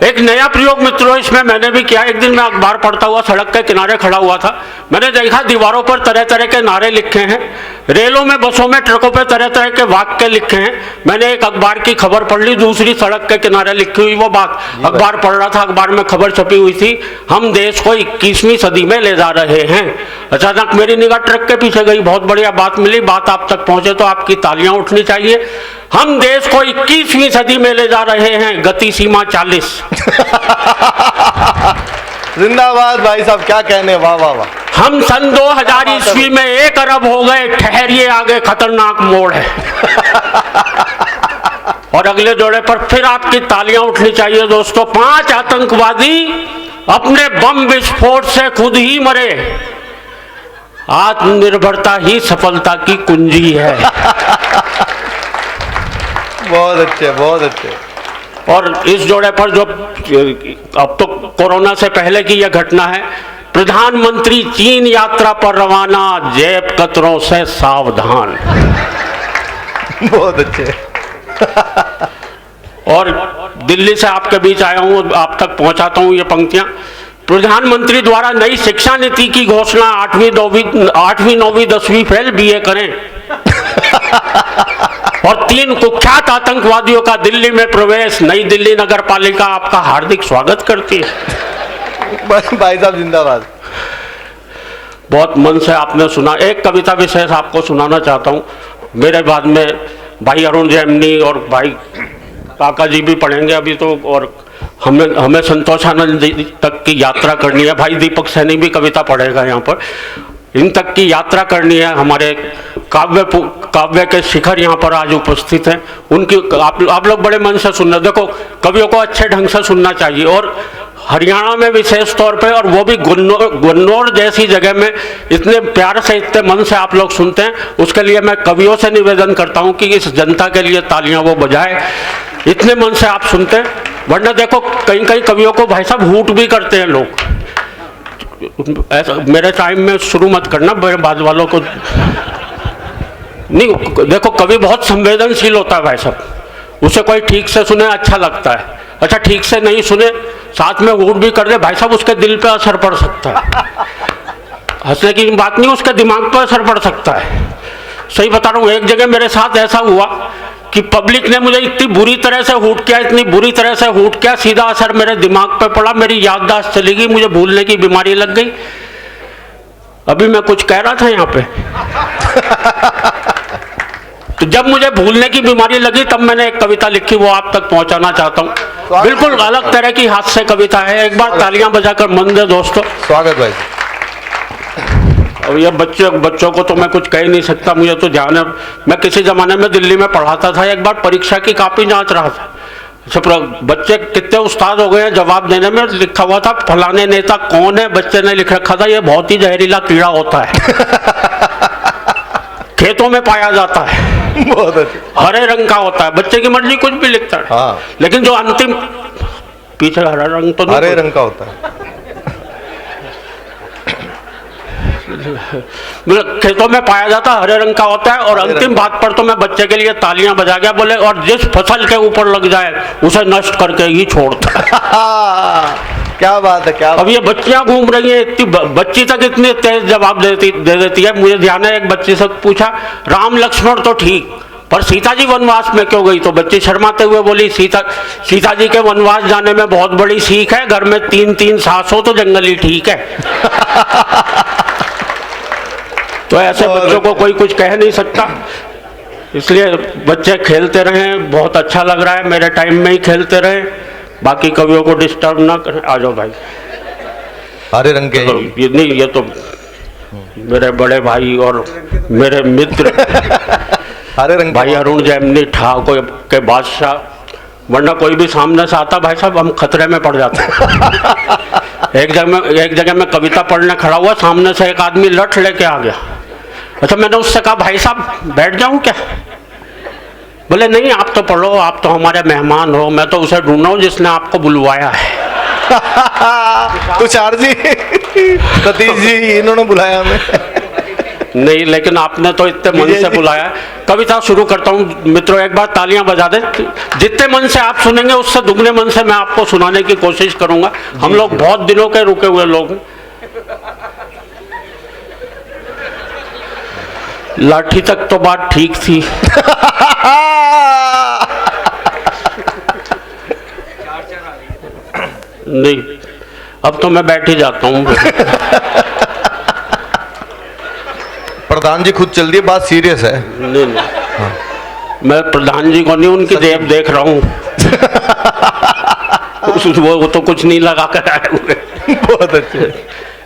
एक नया प्रयोग मित्रों इसमें मैंने भी किया। एक दिन मैं अखबार पढ़ता हुआ सड़क के किनारे खड़ा हुआ था। मैंने देखा दीवारों पर तरह तरह के नारे लिखे हैं, रेलों में, बसों में, ट्रकों पे तरह तरह के वाक्य लिखे हैं। मैंने एक अखबार की खबर पढ़ ली, दूसरी सड़क के किनारे लिखी हुई वो बात। अखबार पढ़ रहा था, अखबार में खबर छपी हुई थी, हम देश को 21वीं सदी में ले जा रहे हैं। अचानक मेरी निगाह ट्रक के पीछे गई, बहुत बढ़िया बात मिली। बात आप तक पहुंचे तो आपकी तालियां उठनी चाहिए। हम देश को 21वीं सदी में ले जा रहे हैं, गति सीमा 40। जिंदाबाद भाई साहब, क्या कहने, वाह वाह वाह। हम सन 2000 ईस्वी में 1 अरब हो गए, ठहरिए आगे खतरनाक मोड़ है। और अगले जोड़े पर फिर आपकी तालियां उठनी चाहिए दोस्तों। 5 आतंकवादी अपने बम विस्फोट से खुद ही मरे, आत्मनिर्भरता ही सफलता की कुंजी है। बहुत अच्छे, बहुत अच्छे। और इस जोड़े पर जो अब तो कोरोना से पहले की यह घटना है, प्रधानमंत्री चीन यात्रा पर रवाना, जेब कतरों से सावधान। बहुत अच्छे। और दिल्ली से आपके बीच आया हूं, आप तक पहुंचाता हूं ये पंक्तियां। प्रधानमंत्री द्वारा नई शिक्षा नीति की घोषणा, 8वीं 9वीं 10वीं फेल BA करें। और 3 कुख्यात आतंकवादियों का दिल्ली में प्रवेश, नई दिल्ली नगर पालिका आपका हार्दिक स्वागत करती है। भाई साहब जिंदाबाद। बहुत मन से आपने सुना। एक कविता विशेष आपको सुनाना चाहता हूँ। मेरे बाद में भाई अरुण जैमिनी और भाई काका जी भी पढ़ेंगे अभी तो, और हमें संतोषानंद जी तक की यात्रा करनी है। भाई दीपक सैनी भी कविता पढ़ेगा यहाँ पर। इन तक की यात्रा करनी है। हमारे काव्य के शिखर यहाँ पर आज उपस्थित हैं। उनकी आप लोग बड़े मन से सुनना। देखो, कवियों को अच्छे ढंग से सुनना चाहिए, और हरियाणा में विशेष तौर पे, और वो भी गुन्नौर जैसी जगह में इतने प्यार से, इतने मन से आप लोग सुनते हैं। उसके लिए मैं कवियों से निवेदन करता हूँ कि इस जनता के लिए तालियां वो बजाए, इतने मन से आप सुनते हैं। वरना देखो कहीं कहीं कवियों को भाई साहब हूट भी करते हैं लोग। ऐसा मेरे टाइम में शुरू मत करना, मेरे बाद वालों को नहीं। देखो कवि बहुत संवेदनशील होता है भाई साहब, उसे कोई ठीक से सुने अच्छा लगता है। अच्छा ठीक से नहीं सुने, साथ में हूट भी कर दे भाई साहब, उसके दिल पे असर पड़ सकता है। हंसने की बात नहीं, उसके दिमाग पे असर पड़ सकता है। सही बता रहा हूँ। एक जगह मेरे साथ ऐसा हुआ कि पब्लिक ने मुझे इतनी बुरी तरह से हूट किया, इतनी बुरी तरह से हूट किया, सीधा असर मेरे दिमाग पे पड़ा, मेरी याददाश्त चली गई, मुझे भूलने की बीमारी लग गई। अभी मैं कुछ कह रहा था यहाँ पे। तो जब मुझे भूलने की बीमारी लगी तब मैंने एक कविता लिखी, वो आप तक पहुंचाना चाहता हूँ। बिल्कुल अलग तरह की हास्य कविता है। एक बार तालियां बजाकर मन दे दोस्तों। स्वागत भाई। अब ये बच्चों को तो मैं कुछ कह ही नहीं सकता, मुझे तो ध्यान है। मैं किसी जमाने में दिल्ली में पढ़ाता था। एक बार परीक्षा की कॉपी जांच रहा था। बच्चे कितने उस्ताद हो गए हैं जवाब देने में। लिखा हुआ था फलाने नेता कौन है, बच्चे ने लिख रखा था ये बहुत ही जहरीला कीड़ा होता है, खेतों में पाया जाता है, बहुत अच्छा। हरे रंग का होता है। बच्चे की मर्जी कुछ भी लिखता है। हाँ। लेकिन जो अंतिम पीछे हरा रंग तो नहीं, हरे रंग का होता है। खेतों में पाया जाता है, हरे रंग का होता है। और अंतिम बात पर तो मैं बच्चे के लिए तालियां बजा गया, बोले और जिस फसल के ऊपर लग जाए उसे नष्ट करके ही छोड़ता है। क्या बात है, क्या। अब ये बच्चियां घूम रही हैं, इतनी बच्ची तक इतने तेज जवाब दे देती है। मुझे ध्यान है, एक बच्ची से पूछा राम लक्ष्मण तो ठीक, पर सीता जी वनवास में क्यों गई? तो बच्ची शर्माते हुए बोली सीता जी के वनवास जाने में बहुत बड़ी सीख है, घर में 3 सास हो तो जंगल ही ठीक है। तो ऐसे बच्चों को कोई कुछ कह नहीं सकता, इसलिए बच्चे खेलते रहें। बहुत अच्छा लग रहा है, मेरे टाइम में ही खेलते रहे, बाकी कवियों को डिस्टर्ब ना करें। आ जाओ भाई। हरे रंग के तो ये तो मेरे बड़े भाई और मेरे मित्र हरे रंग भाई अरुण जैमिनी ठाकुर के बादशाह। वरना कोई भी सामने से आता भाई साहब हम खतरे में पड़ जाते हैं। एक जगह मैं कविता पढ़ने खड़ा हुआ, सामने से एक आदमी लठ लेके आ गया। अच्छा मैंने उससे कहा भाई साहब बैठ जाऊं क्या? बोले नहीं आप तो पढ़ो, आप तो हमारे मेहमान हो। मैं तो उसे ढूंढ रहा हूँ जिसने आपको बुलवाया है। तुषार जी, सतीश जी, इन्होंने बुलाया हमें। नहीं, लेकिन आपने तो इतने मन से बुलाया। कविता शुरू करता हूँ मित्रों, एक बार तालियां बजा दे। जितने मन से आप सुनेंगे उससे दुगने मन से मैं आपको सुनाने की कोशिश करूंगा। हम लोग बहुत दिनों के रुके हुए लोग हैं। लाठी तक तो बात ठीक थी। नहीं, अब तो मैं बैठ ही जाता हूँ। प्रधान जी खुद चल दिए, बात सीरियस है। नहीं, मैं प्रधान जी को नहीं, उनकी जेब देख रहा हूँ। वो तो कुछ नहीं लगा कर आए हुए। बहुत अच्छे।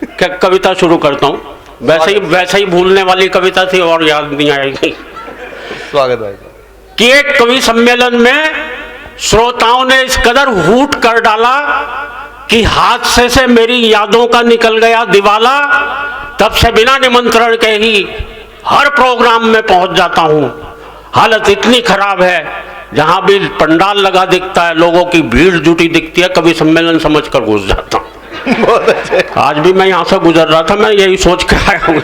क्या कविता शुरू करता हूँ। वैसे ही भूलने वाली कविता थी और याद नहीं आएगी। स्वागत भाई। कि एक कवि सम्मेलन में श्रोताओं ने इस कदर हूट कर डाला कि हादसे से मेरी यादों का निकल गया दिवाला। तब से बिना निमंत्रण के ही हर प्रोग्राम में पहुंच जाता हूं। हालत इतनी खराब है, जहां भी पंडाल लगा दिखता है, लोगों की भीड़ जुटी दिखती है, कवि सम्मेलन समझकर घुस जाता हूं। बहुत अच्छे। आज भी मैं यहाँ से गुजर रहा था, मैं यही सोच के आया हूँ।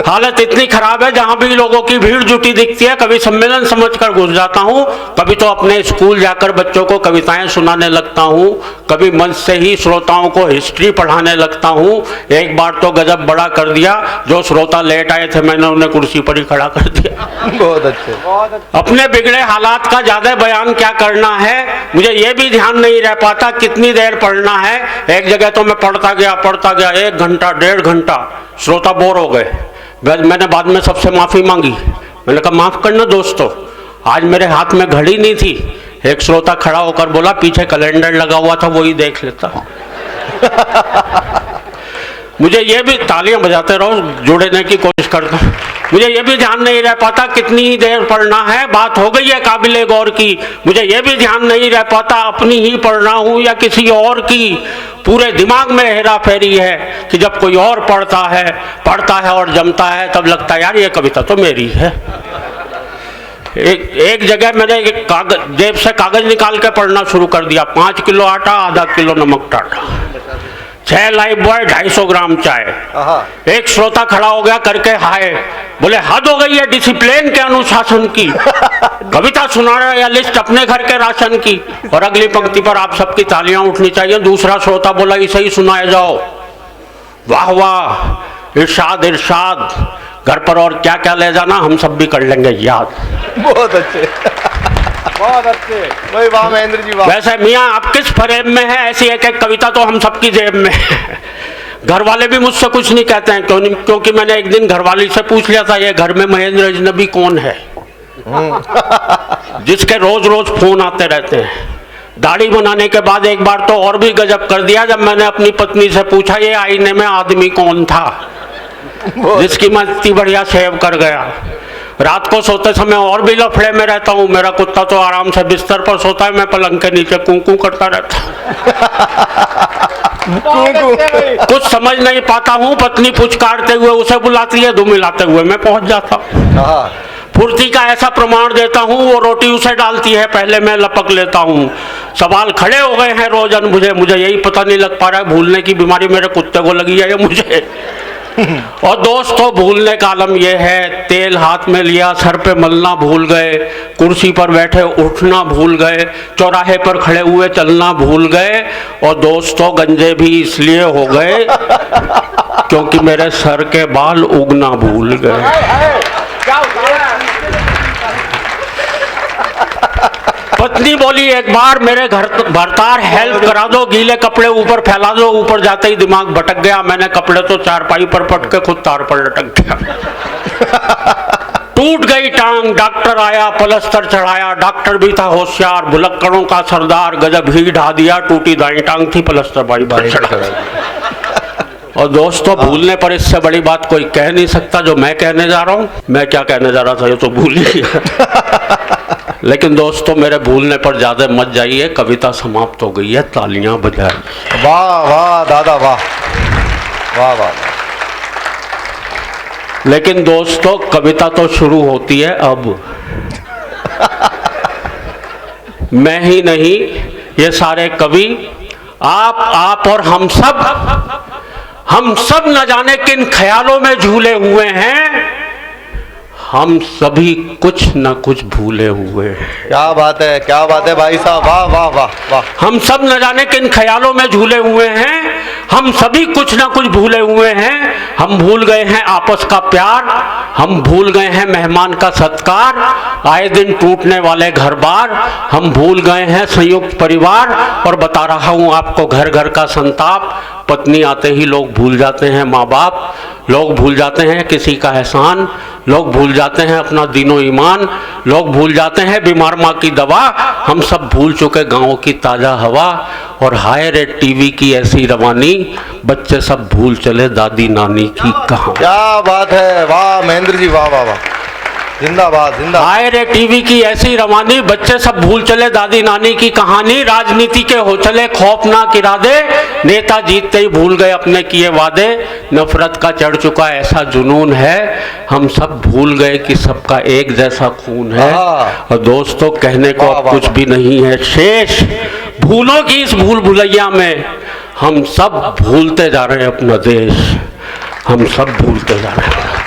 हालत इतनी खराब है, जहाँ भी लोगों की भीड़ जुटी दिखती है, कभी सम्मेलन समझकर घुस जाता हूँ। कभी तो अपने स्कूल जाकर बच्चों को कविताएं सुनाने लगता हूँ, कभी मंच से ही श्रोताओं को हिस्ट्री पढ़ाने लगता हूँ। एक बार तो गजब बड़ा कर दिया, जो श्रोता लेट आए थे मैंने उन्हें कुर्सी पर ही खड़ा कर दिया। बहुत अच्छे। अपने बिगड़े हालात का ज्यादा बयान क्या करना है, मुझे ये भी ध्यान नहीं रह पाता कितनी देर पढ़ना है। एक जगह तो मैं पढ़ता गया 1 घंटा 1.5 घंटा, श्रोता बोर हो गए। मैंने बाद में सबसे माफी मांगी। मैंने कहा माफ करना दोस्तों, आज मेरे हाथ में घड़ी नहीं थी। एक श्रोता खड़ा होकर बोला पीछे कैलेंडर लगा हुआ था, वही देख लेता। मुझे ये भी, तालियां बजाते रहो, जुड़ने की कोशिश करता हूं। मुझे ये भी ध्यान नहीं रह पाता कितनी ही देर पढ़ना है, बात हो गई है काबिले गौर की। मुझे ये भी ध्यान नहीं रह पाता अपनी ही पढ़ना हूं या किसी और की। पूरे दिमाग में हेरा फेरी है कि जब कोई और पढ़ता है और जमता है, तब लगता है यार ये कविता तो मेरी है। एक जगह मैंने एक कागज, जेब से कागज निकाल के पढ़ना शुरू कर दिया। 5 किलो आटा, आधा किलो नमक टाटा, 6 लाइफ बॉय, 250 ग्राम चाय। एक श्रोता खड़ा हो गया करके हाय, बोले हद हो गई है डिसिप्लिन के अनुशासन की, कविता सुना रहा या लिस्ट अपने घर के राशन की। और अगली पंक्ति पर आप सबकी तालियां उठनी चाहिए। दूसरा श्रोता बोला इसे ही सुनाए जाओ। वाह वाह, इरशाद इरशाद, घर पर और क्या क्या ले जाना हम सब भी कर लेंगे याद। बहुत अच्छे, बहुत अच्छे भाई, वाह महेंद्र जी वाह। वैसे मियाँ आप किस फ्रेम में है, ऐसी एक एक कविता तो हम सबकी जेब में है। घर वाले भी मुझसे कुछ नहीं कहते हैं, क्योंकि मैंने एक दिन घरवाली से पूछ लिया था ये घर में महेंद्र अजनबी कौन है, जिसके रोज रोज फोन आते रहते हैं। दाढ़ी बनाने के बाद एक बार तो और भी गजब कर दिया, जब मैंने अपनी पत्नी से पूछा ये आईने में आदमी कौन था जिसकी मैं इतनी बढ़िया सेव कर गया। रात को सोते समय और भी लफड़े में रहता हूँ। मेरा कुत्ता तो आराम से बिस्तर पर सोता है, मैं पलंग के नीचे कूं करता रहता कुछ समझ नहीं पाता हूँ। पत्नी पुचकारते हुए उसे बुलाती है, धूम मिलाते हुए मैं पहुंच जाता हूँ। फुर्ती का ऐसा प्रमाण देता हूँ, वो रोटी उसे डालती है, पहले मैं लपक लेता हूँ। सवाल खड़े हो गए हैं रोजन मुझे यही पता नहीं लग पा रहा है भूलने की बीमारी मेरे कुत्ते को लगी है या मुझे। और दोस्तों भूलने का आलम यह है, तेल हाथ में लिया सर पे मलना भूल गए, कुर्सी पर बैठे उठना भूल गए, चौराहे पर खड़े हुए चलना भूल गए। और दोस्तों गंजे भी इसलिए हो गए क्योंकि मेरे सर के बाल उगना भूल गए। पत्नी बोली एक बार मेरे घर भरतार हेल्प करा दो, गीले कपड़े ऊपर फैला दो। ऊपर जाते ही दिमाग भटक गया, मैंने कपड़े तो चारपाई पर पट के खुद तार पर लटक गया। टूट गई टांग, डॉक्टर आया, पलस्तर चढ़ाया, डॉक्टर भी था होशियार, भुलक्कड़ों का सरदार, गजब ही ढा दिया, टूटी दाई टांग थी, पलस्तर बाई पर चढ़ा। और दोस्तों भूलने पर इससे बड़ी बात कोई कह नहीं सकता जो मैं कहने जा रहा हूँ। मैं क्या कहने जा रहा था ये तो भूल ही गया। लेकिन दोस्तों मेरे भूलने पर ज्यादा मत जाइए, कविता समाप्त हो गई है, तालियां बजाइए। वाह वाह दादा वाह, वाह वाह। लेकिन दोस्तों कविता तो शुरू होती है अब। मैं ही नहीं, ये सारे कवि, आप और हम सब हम सब न जाने किन ख्यालों में झूले हुए हैं, हम सभी कुछ न कुछ भूले हुए हैं। क्या बात है भाई साहब, वाह वाह वाह वाह। हम सब न जाने किन ख्यालों में झूले हुए हैं, हम सभी कुछ न कुछ भूले हुए हैं। हम भूल गए हैं आपस का प्यार, हम भूल गए हैं मेहमान का सत्कार, आए दिन टूटने वाले घर बार। हम भूल गए हैं संयुक्त परिवार, और बता रहा हूँ आपको घर घर का संताप। पत्नी आते ही लोग भूल जाते हैं माँ बाप, लोग भूल जाते हैं किसी का एहसान, लोग भूल जाते हैं अपना दीनो ईमान, लोग भूल जाते हैं बीमार माँ की दवा। हम सब भूल चुके गाँव की ताज़ा हवा, और हाय रे टीवी की ऐसी रवानी, बच्चे सब भूल चले दादी नानी की कहानी। क्या बात है, वाह महेंद्र जी, वाह वाह वाह, जिंदाबाद जिंदाबाद। हाय रे टीवी की ऐसी रवानी, बच्चे सब भूल चले दादी नानी की कहानी। राजनीति के हो चले खौफनाक इरादे, नेता जीतते ही भूल गए अपने किए वादे। नफरत का चढ़ चुका ऐसा जुनून है, हम सब भूल गए कि सबका एक जैसा खून है। और दोस्तों कहने को अब कुछ भी नहीं है शेष, भूलों की इस भूल भुलैया में हम सब भूलते जा रहे हैं अपना देश, हम सब भूलते जा रहे हैं।